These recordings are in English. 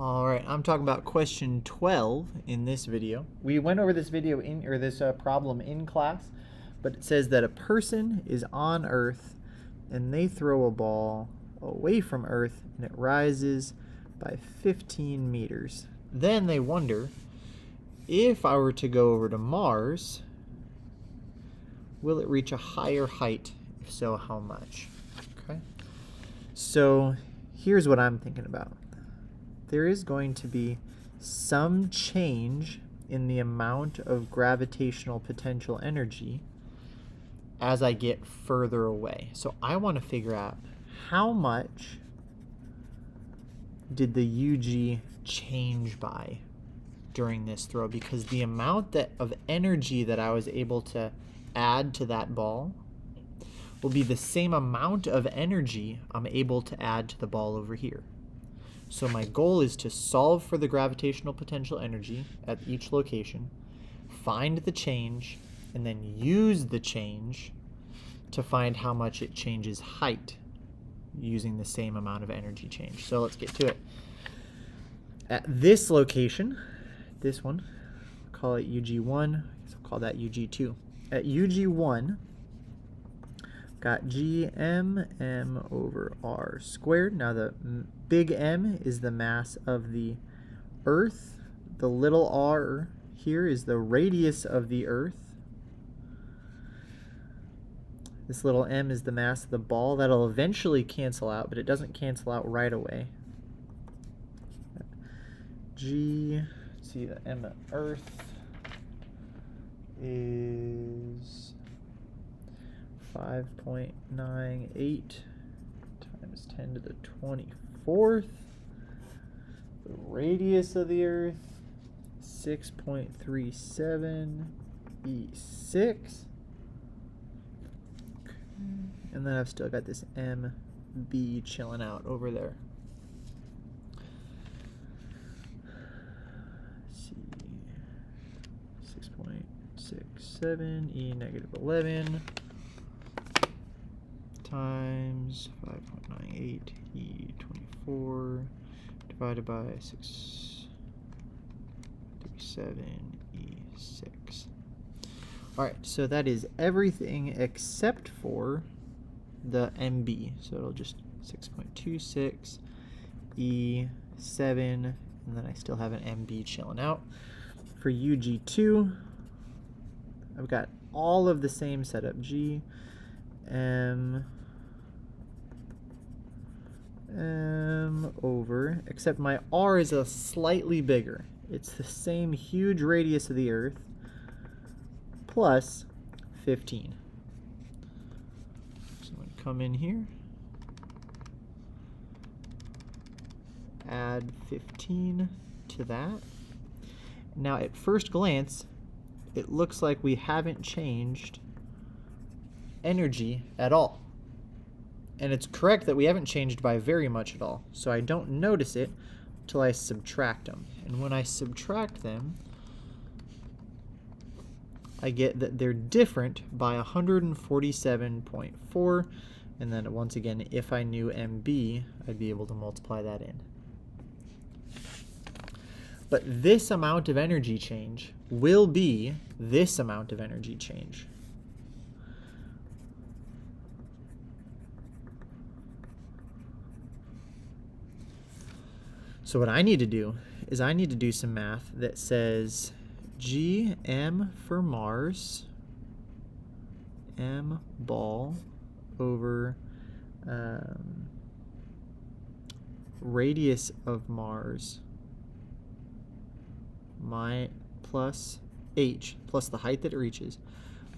All right, I'm talking about question 12 in this video. We went over this problem in class, but it says that a person is on Earth and they throw a ball away from Earth and it rises by 15 meters. Then they wonder, if I were to go over to Mars, will it reach a higher height? If so, how much? Okay. So here's what I'm thinking about. There is going to be some change in the amount of gravitational potential energy as I get further away. So I want to figure out how much did the UG change by during this throw, because the amount of energy that I was able to add to that ball will be the same amount of energy I'm able to add to the ball over here. So my goal is to solve for the gravitational potential energy at each location, find the change, and then use the change to find how much it changes height using the same amount of energy change. So let's get to it. At this location, this one, we'll call it UG1, so we'll call that UG2. At UG1, got m over r squared. Now the big M is the mass of the Earth. The little r here is the radius of the Earth. This little m is the mass of the ball. That'll eventually cancel out, but it doesn't cancel out right away. Let's see, the m of Earth is 5.98 times 10 to the 24th. The radius of the Earth, 6.37 E6. And then I've still got this MB chilling out over there. Let's see, 6.67 E negative 11. Times 5.98 E24 divided by 637 E6. All right, so that is everything except for the MB. So it'll just 6.26 E7, and then I still have an MB chilling out. For UG2, I've got all of the same setup. M over, except my R is a slightly bigger. It's the same huge radius of the Earth plus 15. So I'm going to come in here, add 15 to that. Now at first glance, it looks like we haven't changed energy at all. And it's correct that we haven't changed by very much at all. So I don't notice it until I subtract them. And when I subtract them, I get that they're different by 147.4. And then once again, if I knew MB, I'd be able to multiply that in. But this amount of energy change will be this amount of energy change. So what I need to do is I need to do some math that says Gm for Mars, m ball over radius of Mars plus h plus the height that it reaches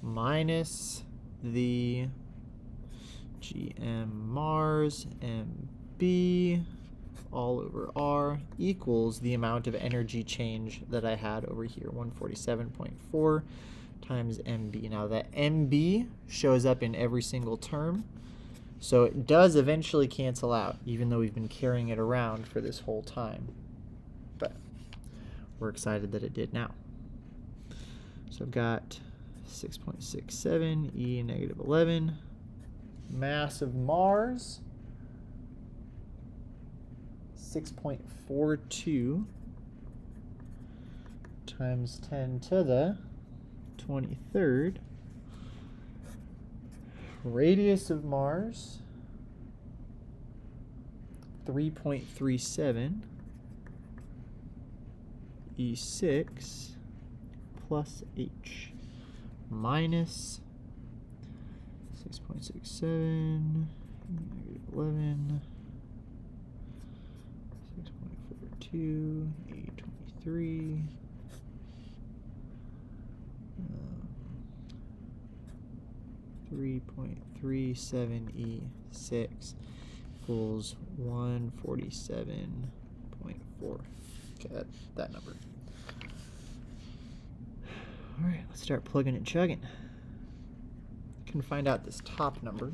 minus the Gm Mars mb all over r equals the amount of energy change that I had over here, 147.4 times mb. Now that mb shows up in every single term, so it does eventually cancel out, even though we've been carrying it around for this whole time. But we're excited that it did now. So I've got 6.67 E negative 11, mass of Mars, 6.42 times 10 to the 23rd. Radius of Mars, 3.37 E6 plus H minus 6.67 -11 6.42 E23 3.37 E6 equals 147.4. Okay, that number. All right, let's start plugging and chugging. Can find out this top number.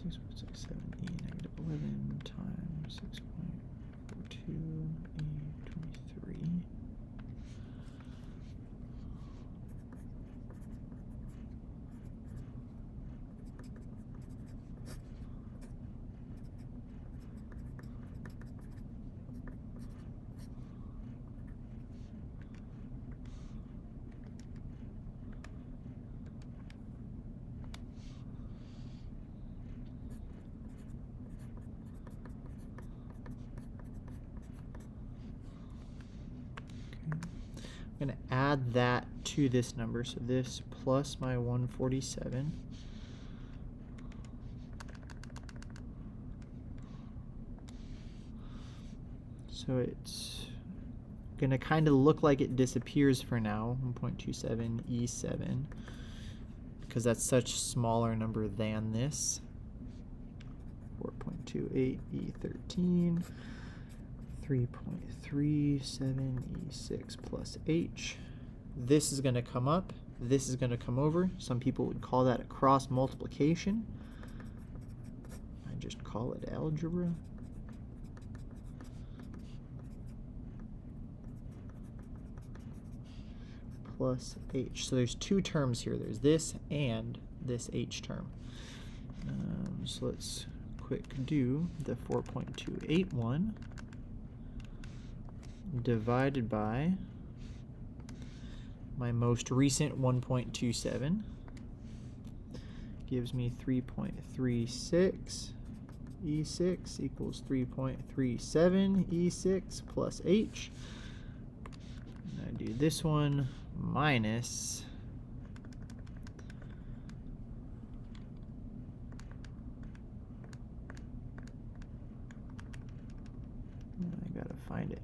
6.67 E -11 times 6.42 E23. I'm going to add that to this number, so this plus my 147. So it's going to kind of look like it disappears for now, 1.27 E7, because that's such a smaller number than this. 4.28 E13. 3.37 E6 plus H. This is going to come up. This is going to come over. Some people would call that a cross multiplication. I just call it algebra. Plus H. So there's two terms here. There's this and this H term. So let's quick do the 4.281. Divided by my most recent 1.27 gives me 3.36 E6 equals 3.37 E6 plus H. And I do this one minus I gotta find it.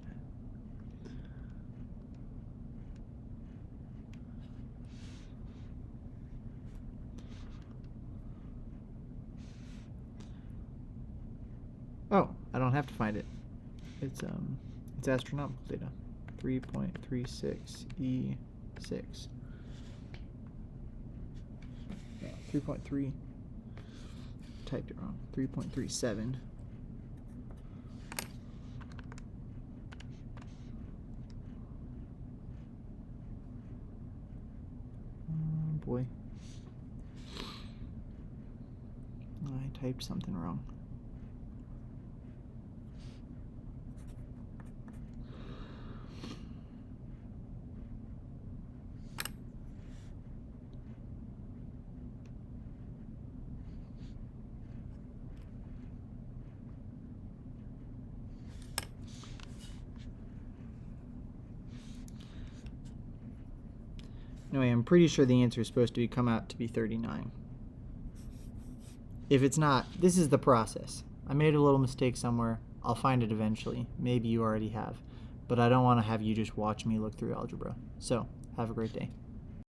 Oh, I don't have to find it. It's astronomical data. 3.36 E6. Yeah, 3.3. Typed it wrong. 3.37. Oh boy. I typed something wrong. Anyway, I'm pretty sure the answer is supposed to come out to be 39. If it's not, this is the process. I made a little mistake somewhere. I'll find it eventually. Maybe you already have. But I don't want to have you just watch me look through algebra. So, have a great day.